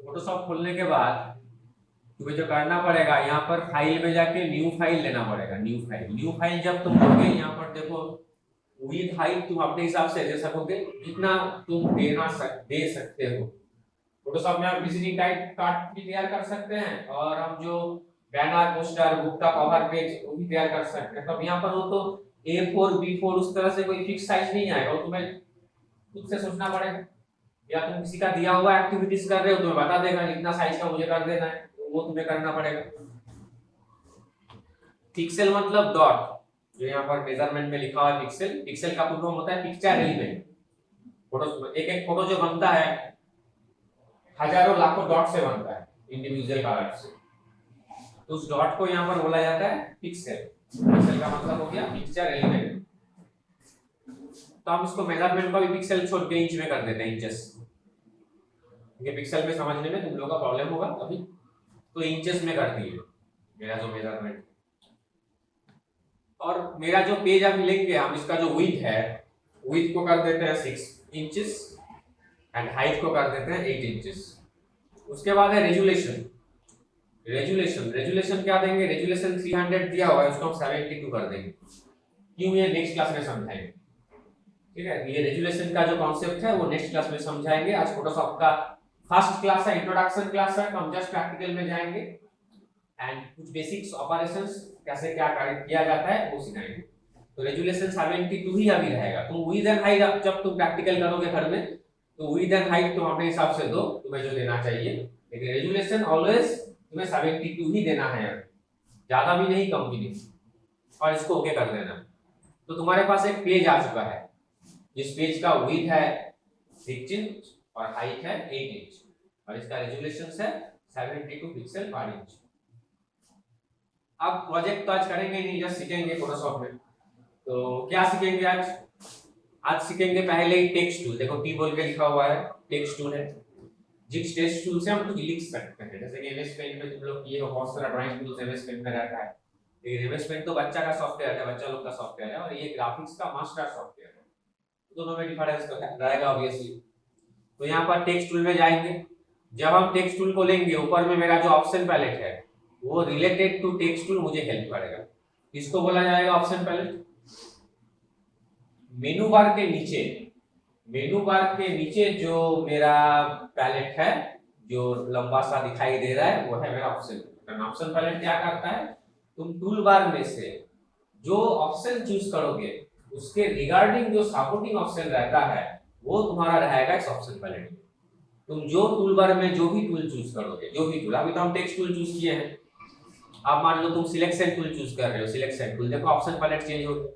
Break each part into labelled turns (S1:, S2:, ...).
S1: Photoshop खोलने के बाद तुम्हें जो करना पड़ेगा, यहाँ पर फाइल में जाके न्यू फाइल लेना पड़ेगा। न्यू फाइल जब तुम लोगे, यहाँ पर देखो विद हाइट तुम अपने हिसाब से दे सकोगे, जितना तुम दे सकते हो। फोटोशॉप में आप विजिटिंग कार्ड भी तैयार कर सकते हैं, और हम जो बैनर, पोस्टर, बुक का कवर पेज वो भी तैयार कर सकते हैं। तो यहाँ पर वो तो A4 B4 उस तरह से कोई फिक्स साइज नहीं आएगा, वो तुम्हें खुद से सोचना पड़ेगा। या तुम किसी का दिया हुआ एक्टिविटीज कर रहे हो, तुम्हें बता देगा इतना साइज का मुझे कर देना है, तो वो तुम्हें करना पड़ेगा। पिक्सल मतलब डॉट, जो यहाँ पर मेजरमेंट में लिखा हुआ है पिक्सल। पिक्सल का फुल फॉर्म होता है पिक्चर एलिमेंट। फोटो, एक एक फोटो जो बनता है हजारों लाखों डॉट से बनता है, इंडिविजुअल कलर से। तो उस डॉट को यहाँ पर बोला जाता है पिक्सल। पिक्सल का मतलब हो गया पिक्चर एलिमेंट। तो हम इसको मेजरमेंट का भी पिक्सल छोड़ के इंच में कर देते हैं, इंचेस। ये पिक्सल में समझने में तुम लोगों का प्रॉब्लम होगा अभी, तो इंचेस में कर दिए मेरा जो मेजरमेंट। और मेरा जो पेज अभी लेंगे हम, इसका जो विड्थ है, विड्थ को कर देते हैं 6 इंचेस एंड हाइट को कर देते हैं 8 इंचेस। उसके बाद है रेजुलेशन। रेजुलेशन क्या देंगे? रेजुलेशन 300 दिया हुआ है, उसको हम 72 कर देंगे। क्यों? ये नेक्स्ट क्लास में समझाएंगे, ठीक है। ये रेजुलेशन का जो कॉन्सेप्ट है वो नेक्स्ट क्लास में समझाएंगे। आज फोटोशॉप का फर्स्ट क्लास है, इंट्रोडक्शन क्लास है, तो हम जस्ट प्रैक्टिकल में जाएंगे एंड कुछ बेसिक्स ऑपरेशंस कैसे क्या किया जाता है वो सिखाएंगे। तो रेजुलेशन 72 ही अभी रहेगा। तुम विड्थ एंड हाइट जब तुम प्रैक्टिकल करोगे घर में, तो विड्थ एंड हाइट तुम अपने हिसाब से दो, तुम्हें जो देना चाहिए, लेकिन रेजुलेशन ऑलवेज तुम्हें 72 ही देना है, ज्यादा भी नहीं कम भी नहीं, और इसको ओके कर देना। तो तुम्हारे पास एक पेज आ चुका है, जिस पेज का विड्थ है 6 इंच और हाइट है 8 इंच, और इसका रेजुलेशन है 72 पिक्सल पर इंच। अब प्रोजेक्ट तो आज करेंगे नहीं, जस्ट सीखेंगे फोटोशॉप में। तो क्या सीखेंगे आज? आज सीखेंगे पहले ही टेक्स्ट टूल। देखो टी बोल के लिखा हुआ है, टेक्स्ट टूल है। जिस टेक्स्ट टूल से हम कुछ लिख सकते हैं, जैसे कि एमएस पेंट में तुम लोग किए हो, बहुत सारा ड्राइंग टूल्स एमएस पेंट में रहता है। लेकिन एमएस पेंट तो बच्चा का सॉफ्टवेयर है, बच्चा लोग का सॉफ्टवेयर है, और ये ग्राफिक्स का मास्टर सॉफ्टवेयर है, दोनों में डिफरेंस तो रहेगा ऑब्वियसली। तो यहाँ पर टेक्स्ट टूल में जाएंगे। जब हम टेक्स्ट टूल को लेंगे, ऊपर में मेरा जो ऑप्शन पैलेट है वो रिलेटेड टू टेक्स्ट टूल मुझे हेल्प करेगा। इसको बोला जाएगा ऑप्शन पैलेट। मेनू बार के नीचे जो मेरा पैलेट है, जो लंबा सा दिखाई दे रहा है, वो है मेरा ऑप्शन। ऑप्शन पैलेट क्या करता है? तुम टूल बार में से जो ऑप्शन चूज करोगे, उसके रिगार्डिंग जो सपोर्टिंग ऑप्शन रहता है वो तुम्हारा रहेगा इस ऑप्शन पैलेट में। तुम जो टूल बार में जो भी टूल चूज करोगे, जो भी टूल, अभी तो हम टेक्स्ट टूल चूज किए हैं, आप मान लो तुम सिलेक्शन टूल चूज कर रहे हो, सिलेक्शन टूल, देखो ऑप्शन पैलेट चेंज हो गया,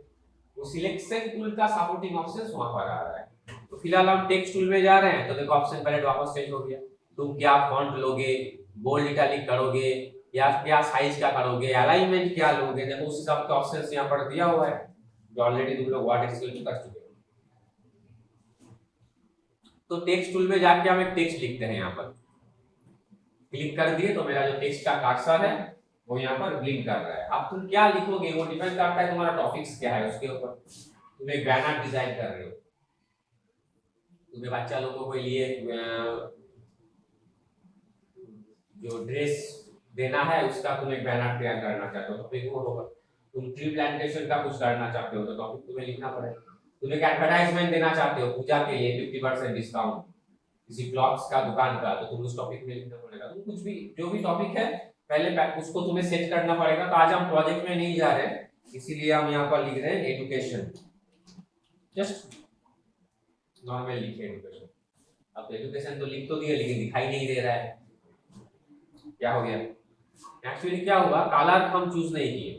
S1: वो सिलेक्शन टूल का सपोर्टिंग ऑप्शन वहां पर आ रहा है। तो फिलहाल हम टेक्स्ट टूल में जा रहे हैं, तो देखो ऑप्शन पैलेट वापस चेंज हो गया। तुम क्या फॉन्ट लोगे, बोल्ड इटैलिक करोगे, या क्या साइज का करोगे, अलाइनमेंट क्या लोगे, देखो उस हिसाब के ऑप्शंस यहां पर दिया हुआ है, जो ऑलरेडी तुम लोग वर्ड एक्सएल में कर चुके हो। तो टेक्स्ट टूल में जाके हम एक टेक्स्ट लिखते हैं, यहाँ पर क्लिक कर दिए तो मेरा जो टेक्स्ट का कर्सर है वो यहाँ पर ब्लिंक कर रहा है। अब तुम क्या लिखोगे वो डिपेंड करता है तुम्हारा टॉपिक्स क्या है उसके ऊपर। तुम एक बैनर डिजाइन कर रहे हो, तुम्हें बच्चा लोगों के लिए जो ड्रेस देना है उसका तुम एक बैनर तैयार करना चाहते हो, टॉपिक वो होगा। तुम ट्री प्लांटेशन का कुछ करना चाहते हो तो टॉपिक तुम्हें लिखना पड़ेगा। तुम एक एडवर्टाइजमेंट देना चाहते हो पूजा के लिए 50% डिस्काउंट किसी क्लॉथ्स का दुकान का, तो तुम उस टॉपिक में लिखना पड़ेगा। तुम कुछ भी, जो भी टॉपिक है पहले उसको तुम्हें सेट करना पड़ेगा। तो आज हम प्रोजेक्ट में नहीं जा रहे हैं, इसीलिए हम यहाँ पर लिख रहे हैं एजुकेशन, जस्ट नॉर्मल लिखे एजुकेशन। अब एजुकेशन तो लिख तो दिए, लेकिन दिखाई नहीं दे रहा है, क्या हो गया? एक्चुअली क्या हुआ, कलर हम चूज नहीं किए,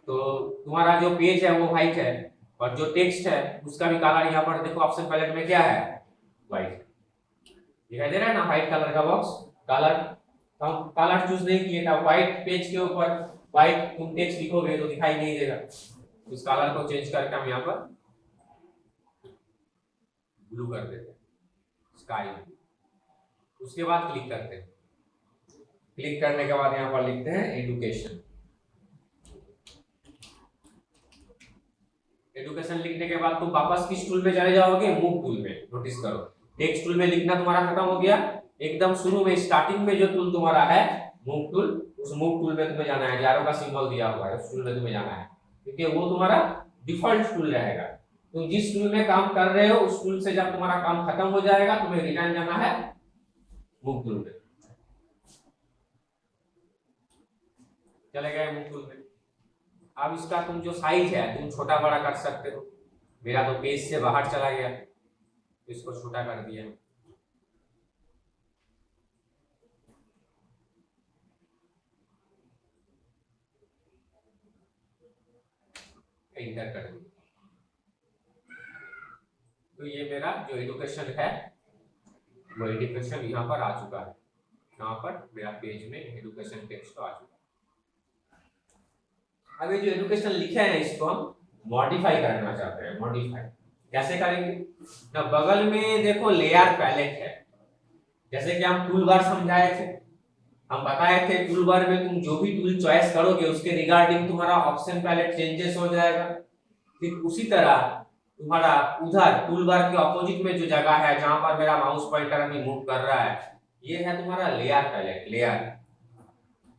S1: तो तुम्हारा जो पेज है वो व्हाइट है, और जो टेक्स्ट है उसका भी कलर यहाँ पर देखो ऑप्शन पैलेट में क्या है, व्हाइट दिखाई दे रहा है ना, व्हाइट कलर का बॉक्स। कलर हम कलर चूज नहीं किए था, व्हाइट पेज के ऊपर व्हाइट तुम टेक्स्ट लिखोगे तो दिखाई नहीं देगा। उस कलर को चेंज करके हम यहाँ पर ब्लू कर देते हैं, स्काई। उसके बाद क्लिक करते हैं। क्लिक करने के बाद यहाँ पर लिखते हैं एजुकेशन। एजुकेशन लिखने के बाद तुम वापस किस टूल में चले जाओगे? मूव टूल में। नोटिस करो टेक्स्ट टूल में लिखना तुम्हारा खत्म हो गया, एकदम शुरू में स्टार्टिंग में जो टूल तुम्हारा है मूव टूल, उस मूव टूल में तुम्हें जाना है, एरो का सिंबल दिया हुआ है उस टूल में तुम्हें जाना है, क्योंकि वो तुम्हारा डिफॉल्ट टूल रहेगा। तुम जिस टूल में काम कर रहे हो उस टूल से जब तुम्हारा काम खत्म हो जाएगा तुम्हें रिटर्न जाना है मूव टूल में। चले गए मूव टूल में। अब इसका तुम जो साइज है तुम छोटा बड़ा कर सकते हो। मेरा तो पेज से बाहर चला गया तो इसको छोटा कर दिया, इंटर कर दिया। तो ये मेरा जो एजुकेशन है वो एजुकेशन यहाँ पर आ चुका है, यहाँ पर मेरा पेज में एजुकेशन टेक्स्ट आ चुका है। अब ये जो एजुकेशन लिखा है ना इसको हम मॉडिफाई करना चाहते हैं। मॉडिफाई कैसे करेंगे ना, बगल में देखो लेयर पैलेट है, जैसे कि हम टूल बार समझाए थे, हम बताए थे टूल बार में तुम जो भी टूल चॉइस करोगे उसके रिगार्डिंग तुम्हारा ऑप्शन पैलेट चेंजेस हो जाएगा। ठीक उसी तरह तुम्हारा उधर टूल बार के ऑपोजिट में जो जगह है जहां पर मेरा माउस पॉइंटर अभी मूव कर रहा है, ये है तुम्हारा लेयर पैलेट। लेयर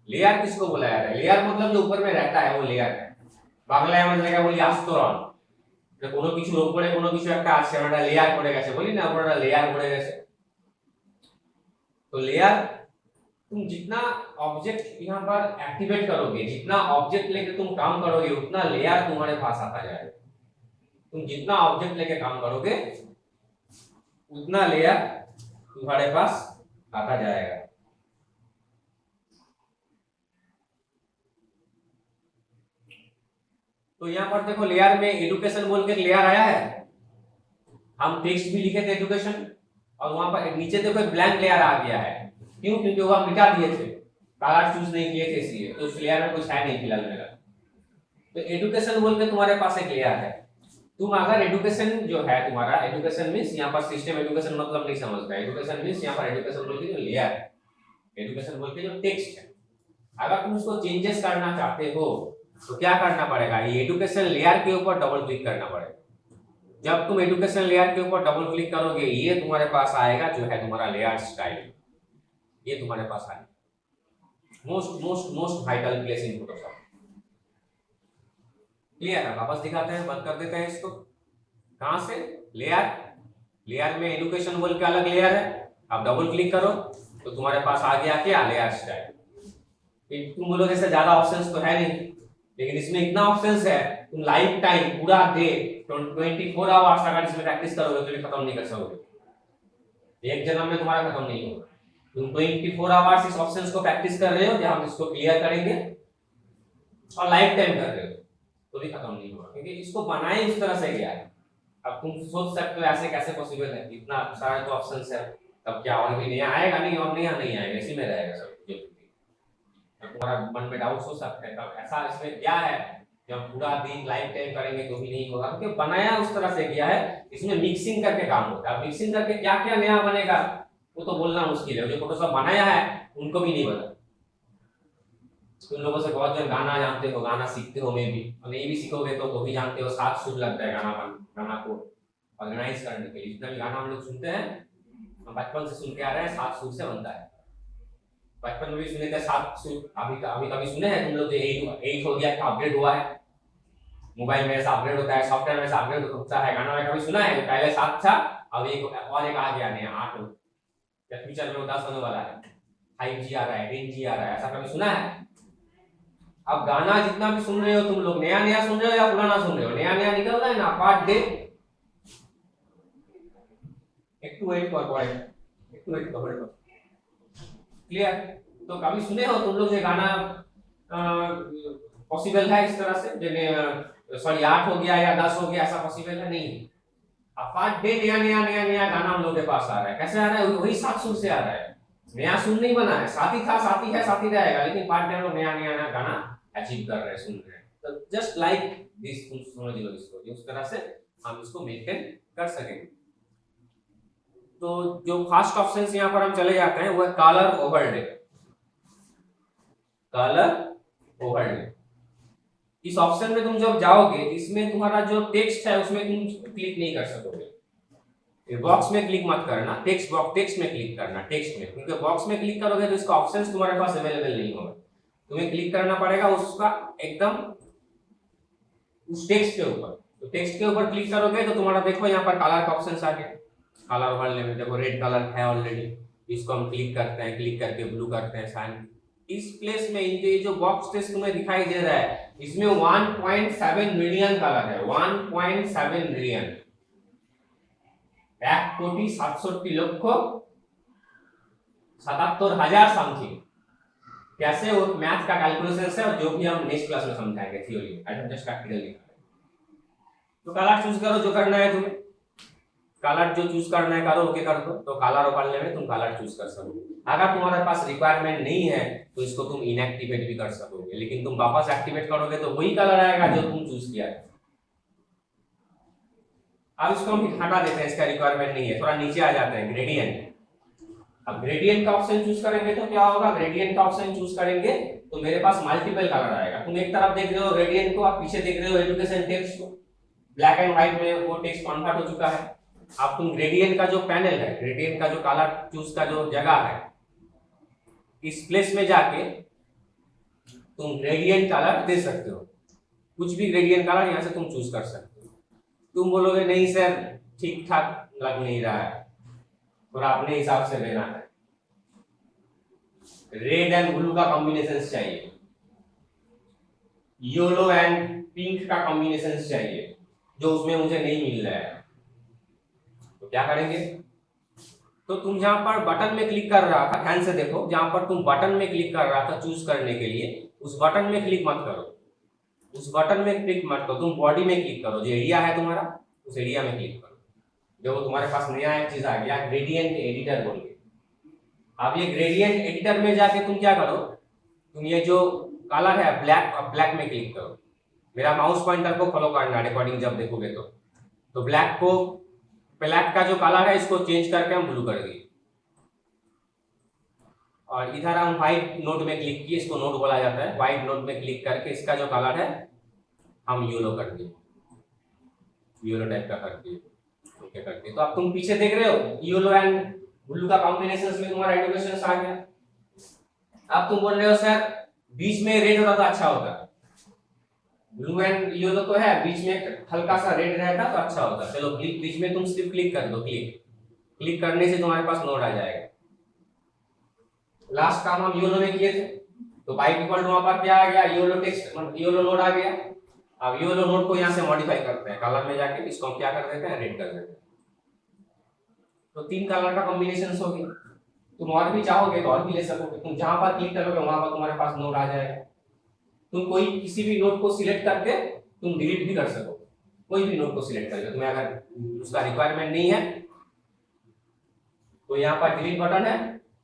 S1: लेयर किसको बोला जाता है? लेयर मतलब जो ऊपर में रहता है वो लेयर है। বাংলায় আমরা যেটা বলি আস্তরণ, যে কোনো কিছুর উপরে কোনো কিছু একটা আছে, আমরা লেয়ার পড়ে গেছে বলি না, আমরা লেয়ার পড়ে গেছে। तो लेयर तुम जितना ऑब्जेक्ट यहाँ पर एक्टिवेट करोगे, जितना ऑब्जेक्ट लेके तुम काम करोगे उतना लेयर तुम्हारे पास आता जाएगा। तुम जितना ऑब्जेक्ट लेके काम करोगे उतना लेयर तुम्हारे पास आता जाएगा। तो यहाँ पर देखो लेयर में एजुकेशन बोल के लेयर आया है, हम टेक्स्ट भी लिखे थे एजुकेशन, और वहां पर नीचे देखो ब्लैंक लेयर आ गया है। क्यों? क्योंकि वो हम मिटा दिए थे, कलर चूज नहीं किए थे इसलिए, तो उस लेयर में कुछ है नहीं फिलहाल मेरा। तो एजुकेशन बोल के तुम्हारे पास एक लेयर है। तुम अगर एजुकेशन जो है तुम्हारा, एजुकेशन मींस यहाँ पर सिस्टम एजुकेशन मतलब नहीं समझता है। एजुकेशन मींस यहाँ पर एजुकेशन बोल के जो लेयर है, एजुकेशन बोल के जो टेक्स्ट है, अगर तुम उसको चेंजेस करना चाहते हो तो क्या करना पड़ेगा? ये एजुकेशन लेयर के ऊपर डबल क्लिक करना पड़ेगा। जब तुम एजुकेशन लेयर के ऊपर डबल क्लिक करोगे ये तुम्हारे पास आएगा जो है तुम्हारा लेयर स्टाइल, ये तुम्हारे पास आएगा। Most most most vital place in Photoshop. Clear है? वापस दिखाते हैं, बंद कर देते हैं इसको। कहां से? लेयर, लेयर में एजुकेशन बोल के अलग लेयर है, आप डबल क्लिक करो तो तुम्हारे पास आ गया क्या? Layer style. तुम बोलोगे सर ज्यादा ऑप्शंस तो है नहीं, लेकिन इसमें इतना ऑप्शंस है, तुम लाइफ टाइम पूरा डे 24 आवर्स अगर इसमें प्रैक्टिस करोगे तो ये खत्म नहीं कर सकोगे। एक जन्म में तुम्हारा खत्म नहीं होगा। तुम 24 आवर्स इस ऑप्शंस को प्रैक्टिस कर रहे हो, जब हम इसको क्लियर करेंगे, और लाइफ टाइम कर रहे हो तो भी खत्म नहीं होगा, क्योंकि इसको बनाए इस तरह से गया है। अब तुम सोच सकते हो ऐसे कैसे पॉसिबल है, इतना सारा तो ऑप्शंस है, तब क्या और भी नया आएगा? नहीं, और नया नहीं आएगा, इसी में रहेगा सब। तुम्हारा मन में डाउट हो सकता है तब ऐसा इसमें क्या है, जब पूरा दिन लाइफ टाइम करेंगे तो भी नहीं होगा, क्योंकि बनाया उस तरह से किया है। इसमें मिक्सिंग करके काम होता है। मिक्सिंग करके क्या क्या नया बनेगा वो तो बोलना मुश्किल है, जो फोटोशॉप बनाया है उनको भी नहीं पता। तुम लोगों से बहुत जन गाना जानते हो, गाना सीखते हो, में भी और नहीं भी सीखोगे तो भी जानते हो, 7 सुर लगता है गाना को ऑर्गेनाइज करने के लिए। जितना भी गाना हम लोग सुनते हैं, हम बचपन से सुन के आ रहे हैं, 7 सुर से बनता है। बचपन में भी सुने थे 7 सुर, अभी कभी सुने हैं तुम लोग? 8 हो गया, अपग्रेड हुआ है, मोबाइल में ऐसा अपग्रेड होता है, सॉफ्टवेयर में ऐसा अपग्रेड होता है। गाना में कभी सुना है? पहले 7 था, अब एक और एक आ गया नया 8 हो, या फ्यूचर में वो 10 होने वाला है, 5G आ रहा है, 10G आ रहा है, ऐसा कभी सुना है? अब गाना जितना भी सुन रहे हो तुम लोग, नया नया सुन रहे हो या पुराना सुन रहे हो? नया नया निकल रहा है ना, पार्ट डे एक टू एट पर क्लियर। तो कभी सुने हो तुम लोग ये गाना पॉसिबल है इस तरह से? सॉरी 8 हो गया या 10 हो गया, ऐसा पॉसिबल है? नहीं। अब पार्ट डे नया नया नया नया गाना हम लोग के पास आ रहा है। कैसे आ रहा है? वही 7 सुर से आ रहा है, नया सुर नहीं बना है। साथ ही था, साथ ही है, साथ ही रहेगा, लेकिन पार्ट डे हम लोग नया नया नया गाना अचीव कर रहे हैं, सुन रहे हैं। तो जस्ट लाइक दिस, तुम समझ लो इसको, उस तरह से हम इसको मेंटेन कर सकेंगे। तो जो फर्स्ट ऑप्शन यहाँ पर हम चले जाते हैं वो है कलर ओवरले। कलर ओवरले, इस ऑप्शन में तुम जब जाओगे इसमें तुम्हारा जो टेक्स्ट है उसमें तुम क्लिक नहीं कर सकोगे। बॉक्स में क्लिक मत करना, टेक्स्ट में क्लिक करना, टेक्स्ट में, क्योंकि बॉक्स में क्लिक करोगे तो इसका ऑप्शंस तुम्हारे पास अवेलेबल नहीं होगा। तुम्हें क्लिक करना पड़ेगा उसका एकदम उस टेक्स्ट के ऊपर। तो टेक्स्ट के ऊपर क्लिक करोगे तो तुम्हारा देखो यहाँ पर कलर का ऑप्शंस आ गया। कलर वाले में देखो रेड कलर है ऑलरेडी, इसको हम क्लिक करते हैं, क्लिक करके ब्लू करते हैं साइन। इस प्लेस में ये जो बॉक्स टेक्स्ट तुम्हें दिखाई दे रहा है इसमें 1.7 मिलियन कलर है, 1.7 मिलियन, 1,67,77,000 समथिंग। कैसे वो मैथ का कैलकुलेशन है और जो भी हम नेक्स्ट क्लास में समझाएंगे थ्योरी में, आज हम जस्ट प्रैक्टिकल दिखा रहे हैं। तो कलर चूज करो जो करना है तुम्हें, कलर जो चूज करना है करो, ओके कर दो। तो कलर उपाड़ने में तुम कलर चूज कर सकोगे। अगर तुम्हारे पास रिक्वायरमेंट नहीं है तो इसको तुम इनएक्टिवेट भी कर सकोगे, लेकिन तुम वापस एक्टिवेट करोगे तो वही कलर आएगा जो तुम चूज किया है। अब इसको हम हटा देते हैं, इसका रिक्वायरमेंट नहीं है, थोड़ा नीचे आ जाते हैं, ग्रेडियंट। अब ग्रेडियंट का ऑप्शन चूज करेंगे तो क्या होगा, ग्रेडियंट का ऑप्शन चूज करेंगे तो मेरे पास मल्टीपल कलर आएगा। तुम एक तरफ देख रहे हो ग्रेडियंट को, आप पीछे देख रहे हो एजुकेशन टेक्स्ट को, ब्लैक एंड व्हाइट में वो टेक्स्ट कन्वर्ट हो चुका है। अब तुम ग्रेडियंट का जो पैनल है, ग्रेडियंट का जो कलर चूज का जो जगह है, इस प्लेस में जाके तुम ग्रेडियंट कलर दे सकते हो, कुछ भी ग्रेडियंट कलर यहाँ से तुम चूज कर सकते हो। तुम बोलोगे नहीं सर ठीक ठाक लग नहीं रहा है, और अपने हिसाब से लेना है, रेड एंड ब्लू का कॉम्बिनेशन चाहिए, येलो एंड पिंक का कॉम्बिनेशन चाहिए, जो उसमें मुझे नहीं मिल रहा है। तो क्या करेंगे, तो तुम जहां पर बटन में क्लिक कर रहा था, ध्यान से देखो, जहां पर तुम बटन में क्लिक कर रहा था चूज करने के लिए, उस बटन में क्लिक मत करो, उस बटन में क्लिक मत करो, तुम बॉडी में क्लिक करो। जो एरिया है तुम्हारा उस एरिया में क्लिक करो। जो तुम्हारे पास नया एक चीज आ गया ग्रेडियंट एडिटर बोल के। अब ये ग्रेडियंट एडिटर में जाके तुम क्या करो, तुम ये जो कलर है ब्लैक, अब ब्लैक में क्लिक करो। मेरा माउस पॉइंटर को फॉलो करना, रिकॉर्डिंग जब देखोगे तो ब्लैक को, ब्लैक का जो कलर है इसको चेंज करके हम ब्लू कर दिए, और इधर हम व्हाइट नोट में क्लिक किए, इसको नोट बोला जाता है। व्हाइट नोट में क्लिक करके इसका जो कलर है हम येलो कर दिए, येलो टाइप का कर दिए, ओके कर दिए। तो अब तुम पीछे देख रहे हो येलो एंड ब्लू का कॉम्बिनेशन में तुम्हारा एजुकेशन आ गया। अब तुम बोल रहे हो सर बीच में रेड होता तो अच्छा होता, ब्लू एंड येलो तो है, बीच में हल्का सा रेड रहता तो अच्छा होता। चलो बीच में तुम सिर्फ क्लिक कर दो, क्लिक करने से तुम्हारे पास नोड आ जाएगा। लास्ट काम हम येलो में किए थे, तो बाय डिफॉल्ट वहां पर क्या आ गया, येलो टेक्स्ट, येलो नोड आ गया। अब येलो नोड को यहां से मॉडिफाई करते हैं, कलर में जाके इसको हम क्या कर देते हैं, रेड कर देते हैं। तो 3 कलर का कॉम्बिनेशन हो गया। तुम और भी चाहोगे तो और भी ले सकोगे, तुम जहां पर क्लिक करोगे वहां पर तुम्हारे पास नोड आ जाएगा। तुम कोई किसी भी नोड को सिलेक्ट करके तुम डिलीट भी कर सको, कोई भी नोड को सिलेक्ट करके। तुम्हें अगर उसका रिक्वायरमेंट नहीं है तो यहाँ पर डिलीट बटन है,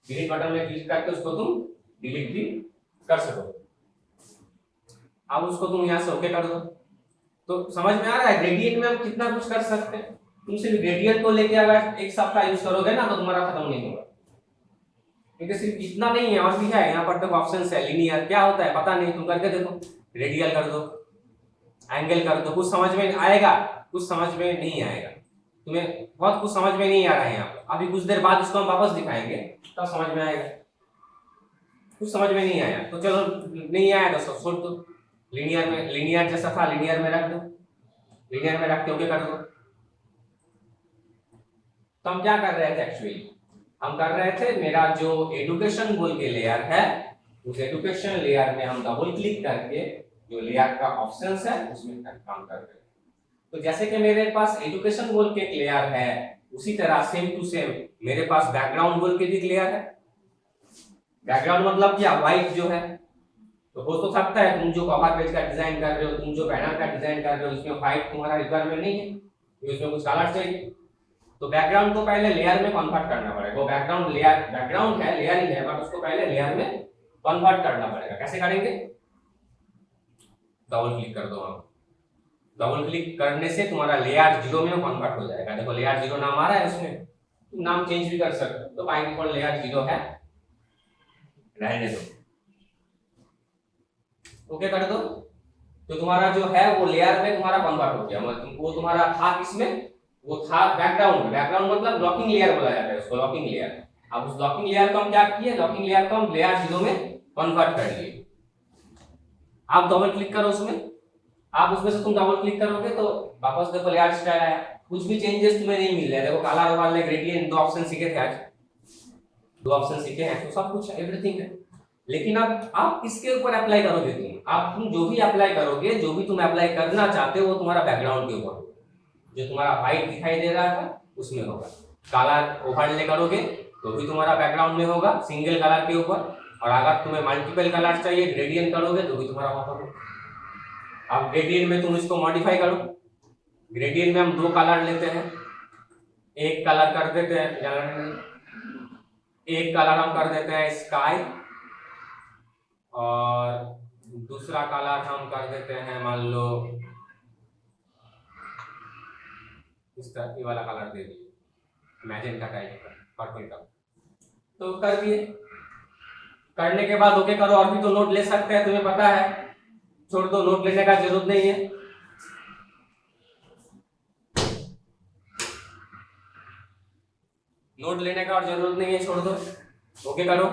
S1: डिलीट बटन में क्लिक करके उसको तुम डिलीट भी कर सको। अब उसको तुम यहाँ से ओके कर दो। तो समझ में आ रहा है ग्रेडियंट में हम कितना कुछ कर सकते हैं। तुम सिर्फ ग्रेडियंट को लेके अगर एक सप्ताह यूज करोगे ना तो तुम्हारा खत्म नहीं होगा, क्योंकि सिर्फ इतना नहीं है, और भी है। यहाँ पर तो ऑप्शंस है, लिनियर क्या होता है पता नहीं, तुम करके देखो, रेडियल कर दो, एंगल कर दो, कुछ समझ में आएगा, कुछ समझ में नहीं आएगा। तुम्हें बहुत कुछ समझ में नहीं आ रहा है यहाँ पर, अभी कुछ देर बाद इसको हम वापस दिखाएंगे तब समझ में आएगा। कुछ समझ में नहीं आया तो चलो, नहीं आया तो छोड़ दो, लीनियर में, लीनियर जैसा था लीनियर में रख दो, लीनियर में रख के ओके कर दो। तो हम क्या कर रहे थे एक्चुअली, हम कर रहे थे मेरा जो एजुकेशन बोल के लेयर है, उस एजुकेशन लेयर में हम डबल क्लिक करके जो लेयर का ऑप्शंस है उसमें काम कर रहे हैं। तो जैसे कि मेरे पास एजुकेशन बोल के एक लेयर है, उसी तरह सेम टू सेम मेरे पास बैकग्राउंड बोल के भी एक लेयर है। बैकग्राउंड मतलब क्या, व्हाइट जो है। तो हो तो सकता है तुम जो कवर पेज का डिजाइन कर रहे हो, तुम जो बैनर का डिजाइन कर रहे हो, इसमें व्हाइट तुम्हारा रिक्वायरमेंट नहीं है, इसमें कुछ कलर चाहिए। तो बैकग्राउंड को पहले लेयर में कन्वर्ट करना पड़ेगा। वो बैकग्राउंड लेयर, बैकग्राउंड है, लेयर ही है, बट उसको पहले लेयर में कन्वर्ट करना पड़ेगा। कैसे करेंगे, डबल क्लिक कर दो। आप डबल क्लिक करने से तुम्हारा लेयर 0 में कन्वर्ट हो जाएगा। देखो लेयर 0 नाम आ रहा है, उसमें तुम नाम चेंज भी कर सकते हो। तो बाय डिफॉल्ट लेयर 0 है, रहने दो, ओके कर दो। तो तुम्हारा जो है वो लेयर में तुम्हारा कन्वर्ट हो गया, मतलब वो तुम्हारा था किसमें, वो था बैकग्राउंड। बैकग्राउंड मतलब लॉकिंग लेयर बोला जाता है उसको, लॉकिंग लेयर। अब उस लॉकिंग लेयर को हम क्या किए, लॉकिंग लेयर को हम लेयर 0 में कन्वर्ट कर लिए। आप डबल क्लिक करो उसमें, आप उसमें से तुम डबल क्लिक करोगे तो वापस देखो लेयर स्टाइल आया, कुछ भी चेंजेस तुम्हें नहीं मिल रहे। देखो काला और वाले ग्रेडियंट 2 ऑप्शन सीखे थे आज, 2 ऑप्शन सीखे हैं तो सब कुछ एवरीथिंग है। लेकिन अब आप किसके ऊपर अप्लाई करोगे, तुम जो भी अप्लाई करोगे, जो भी तुम अप्लाई करना चाहते हो वो तुम्हारा बैकग्राउंड के ऊपर होगा। जो तुम्हारा व्हाइट दिखाई दे रहा था उसमें होगा। काला ओवरले करोगे तो भी तुम्हारा बैकग्राउंड में होगा सिंगल कलर के ऊपर। और अगर तुम्हें मल्टीपल कलर चाहिए, ग्रेडियंट करोगे तो भी तुम्हारा वहां पर होगा। अब ग्रेडियंट में तुम इसको मॉडिफाई करो। ग्रेडियंट में हम 2 कलर लेते हैं, एक कलर कर देते हैं, एक कलर हम कर देते हैं स्काई, और दूसरा कलर हम कर देते हैं मान लो इस तरह, ये वाला कलर दे दिए मैजेंटा टाइप का, पर्पल का। तो कर दिए। करने के बाद ओके करो। और भी तो नोट ले सकते हैं, तुम्हें पता है, छोड़ दो, नोट लेने का जरूरत नहीं है। नोट लेने का और जरूरत नहीं है, छोड़ दो, ओके करो।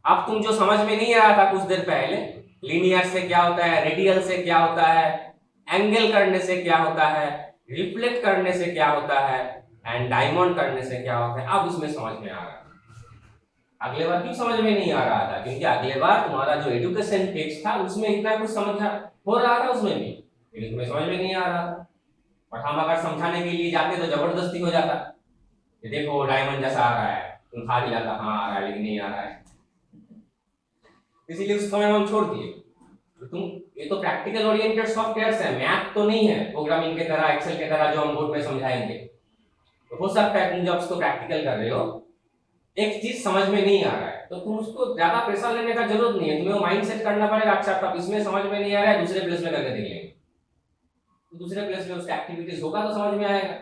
S1: अब तुम जो समझ में नहीं आ रहा था कुछ देर पहले, लीनियर से क्या होता है, रेडियल से क्या होता है, एंगल करने से क्या होता है, रिफ्लेक्ट करने से क्या होता है, एंड डायमंड करने से क्या होता है, अब इसमें समझ में आ रहा है। अगले बार क्यों समझ में नहीं आ रहा था, क्योंकि अगले बार तुम्हारा जो एजुकेशन टेक्स्ट था उसमें इतना कुछ समझ हो रहा था उसमें भी, लेकिन तुम्हें समझ में नहीं आ रहा था। और हम अगर समझाने के लिए जाते तो जबरदस्ती हो जाता, ये देखो डायमंड जैसा आ रहा है, तुम खा भी जाता हाँ आ रहा है, लेकिन नहीं आ रहा है। इसीलिए उस समय हम छोड़ दिए। तो तुम, ये तो प्रैक्टिकल ओरिएंटेड सॉफ्टवेयर्स है, मैथ तो नहीं है प्रोग्रामिंग के तरह, एक्सेल के तरह जो हम बोर्ड में समझाएंगे। तो हो सकता है तुम जब उसको प्रैक्टिकल कर रहे हो एक चीज समझ में नहीं आ रहा है, तो तुम उसको ज्यादा प्रेशर लेने का जरूरत नहीं है, तुम्हें वो माइंड सेट करना पड़ेगा। अच्छा तब इसमें समझ में नहीं आ रहा है, दूसरे प्लेस में करके देख लेंगे, तो दूसरे प्लेस में उसका एक्टिविटीज होगा तो समझ में आएगा।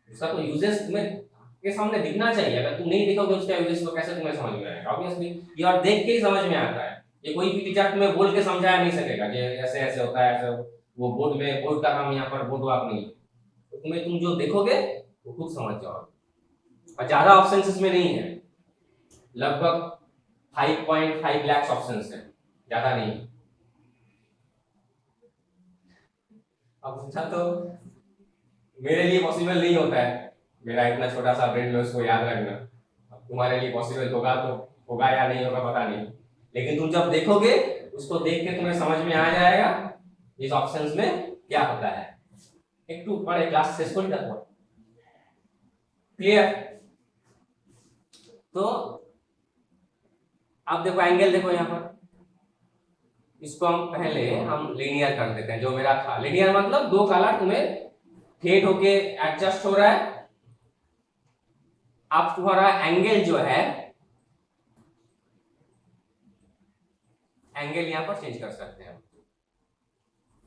S1: उसका तो यूजेस तुम्हें के सामने दिखना चाहिए। अगर तुम नहीं दिखोगे उसका यूजेस तो कैसे तुम्हें समझ में आएगा? ऑब्वियसली ये और देख के ही समझ में आता है। ये कोई भी टीचर तुम्हें बोल के समझाया नहीं सकेगा कि ऐसे ऐसे होता है, ऐसे वो बोर्ड में, बोर्ड का काम यहाँ पर बोर्ड वाक नहीं, तो तुम्हें, तुम जो देखोगे वो खुद समझ जाओगे। और ज्यादा ऑप्शंस इसमें नहीं है, लगभग 5.5 लाख ऑप्शंस है, ज्यादा नहीं। अब उसका तो मेरे लिए पॉसिबल नहीं होता है, मेरा इतना छोटा सा ब्रेन में उसको याद रखना। अब तुम्हारे लिए पॉसिबल होगा तो होगा या नहीं होगा पता नहीं, लेकिन तुम जब देखोगे उसको देख के तुम्हें समझ में आ जाएगा इस ऑप्शंस में क्या होता है। एक टू पढ़े क्लास से स्कूल तक क्लियर। तो अब देखो एंगल, देखो यहाँ पर इसको हम पहले हम लीनियर कर देते हैं। जो मेरा था लीनियर मतलब 2 कलर तुम्हें फेड होके एडजस्ट हो रहा है। अब तुम्हारा एंगल जो है, एंगल यहां पर चेंज कर सकते हैं।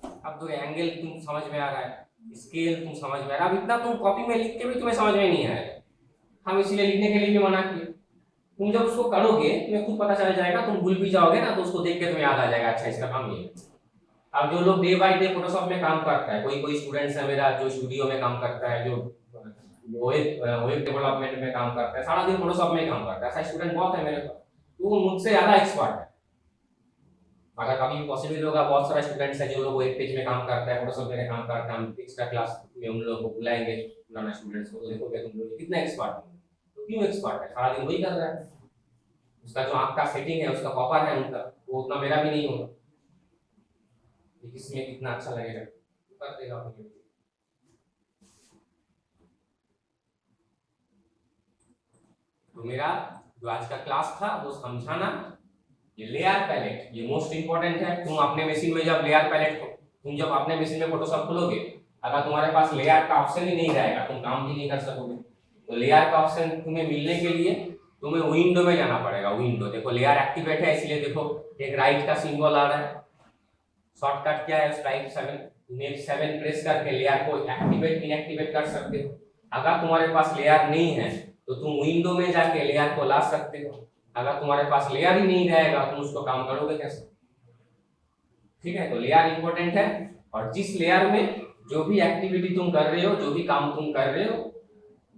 S1: अब तो एंगल तुम समझ में आ रहा है, स्केल तुम समझ में आ रहा है। अब इतना तुम कॉपी में लिख के भी तुम्हें समझ में नहीं आएगा, हम इसलिए लिखने के लिए भी मना किए। तुम जब उसको करोगे तुम्हें खुद पता चल जाएगा, तुम भूल भी जाओगे ना तो उसको देख के तुम्हें याद आ जाएगा, अच्छा इसका काम ये है। अब जो लोग डे बाय डे फोटोशॉप में काम करता है, कोई कोई स्टूडेंट्स है मेरा जो स्टूडियो में काम करता है, जो वेब डेवलपमेंट में काम करता है, सारा दिन फोटोशॉप में काम करता है, ऐसा स्टूडेंट बहुत है मेरे पास, तो वो मुझसे ज्यादा एक्सपर्ट है। अगर कभी पॉसिबल होगा, बहुत सारा स्टूडेंट्स है जो लोग वेब पेज में काम करता है, फोटोशॉप में काम करता है, हम एक्स्ट्रा क्लास में उन लोगों को बुलाएंगे, पुराना स्टूडेंट्स को, तो देखोगे तुम लोग कितना एक्सपर्ट है। तो क्यों एक्सपर्ट है? सारा दिन वही कर रहा है। उसका जो आंख का सेटिंग है, उसका कॉपर है उनका, वो उतना मेरा भी नहीं होगा। इसमें कितना अच्छा लगेगा, कर देगा अपने। तो मेरा जो आज का क्लास था वो समझाना, ये लेयर पैलेट ये मोस्ट इंपॉर्टेंट है। तुम अपने मशीन में जब लेयर पैलेट, तुम जब अपने मशीन में फोटोशॉप खोलोगे, अगर तुम्हारे पास लेयर का ऑप्शन ही नहीं रहेगा तुम काम भी नहीं कर सकोगे। तो लेयर का ऑप्शन तुम्हें मिलने के लिए तुम्हें विंडो में जाना पड़ेगा। विंडो देखो, लेयर एक्टिवेट है इसलिए देखो एक राइट का सिंबल आ रहा है। शॉर्टकट क्या है? टाइप 7 प्रेस करके लेयर को एक्टिवेट इनएक्टिवेट कर सकते हो। अगर तुम्हारे पास लेयर नहीं है तो तुम विंडो में जाके लेयर को ला सकते हो। अगर तुम्हारे पास लेयर ही नहीं रहेगा तुम उसको काम करोगे कैसे? ठीक है, तो लेयर इंपॉर्टेंट है। और जिस लेयर में जो भी एक्टिविटी तुम कर रहे हो, जो भी काम तुम कर रहे हो,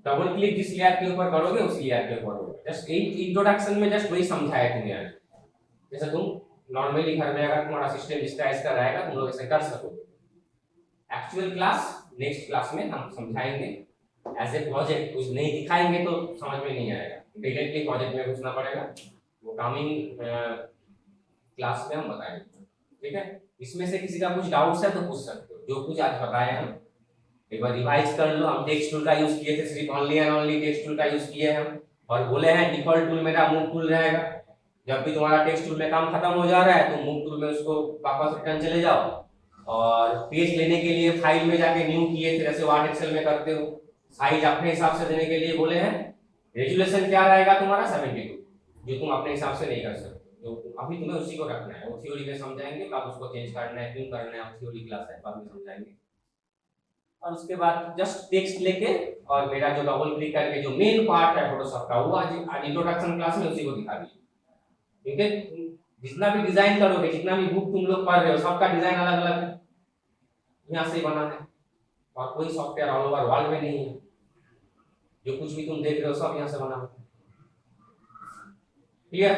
S1: डबल क्लिक जिस लेयर के ऊपर करोगे उस लेयर के ऊपर होगा। जस्ट एक इंट्रोडक्शन में जस्ट वही समझाया तुम्हें आज। जैसे तुम नॉर्मली घर में अगर तुम्हारा सिस्टम इसका रहेगा तुम लोग ऐसे कर सकोगे। एक्चुअल क्लास नेक्स्ट क्लास में हम समझाएंगे एज ए प्रोजेक्ट, कुछ नहीं दिखाएंगे तो समझ में नहीं आएगा, डायरेक्टली प्रोजेक्ट में घुसना पड़ेगा। वो कमिंग क्लास में हम बताएंगे, ठीक है। इसमें से किसी का कुछ डाउट्स है तो पूछ सकते हो। जो कुछ आज बताए हम एक बार रिवाइज कर लो। हम टेक्स्ट टूल का यूज किए थे, सिर्फ only and only text tool का यूज किए हैं हम, और बोले हैं डिफॉल्ट टूल मेरा मूव टूल रहेगा। जब भी तुम्हारा टेक्स्ट टूल में काम खत्म हो जा रहा है तो मूव टूल में उसको वापस रिटर्न चले जाओ, और पेज लेने के लिए फाइल में जाके न्यू किए थे जैसे वर्ड एक्सेल में करते हो। साइज अपने हिसाब से देने के लिए बोले हैं। रेजुलेशन क्या रहेगा तुम्हारा 72, जो तुम अपने हिसाब से नहीं कर सकते, जो अभी तुम्हें उसी को रखना है। वो थ्योरी में समझाएंगे, कब उसको चेंज करना है, क्यों करना है, थ्योरी क्लास है बाद में समझाएंगे। और उसके बाद जस्ट टेक्स्ट लेके और मेरा जो डबल क्लिक करके जो मेन पार्ट है फोटोशॉप का, वो आज इंट्रोडक्शन क्लास में उसी को दिखा दिए। क्योंकि जितना भी डिजाइन करोगे, जितना भी बुक तुम लोग पढ़ रहे हो, सबका डिजाइन अलग अलग है, यहाँ से बना है, और कोई सॉफ्टवेयर ऑल ओवर वर्ल्ड में नहीं है। जो कुछ भी तुम देख रहे हो सब यहाँ से बना है, ठीक है।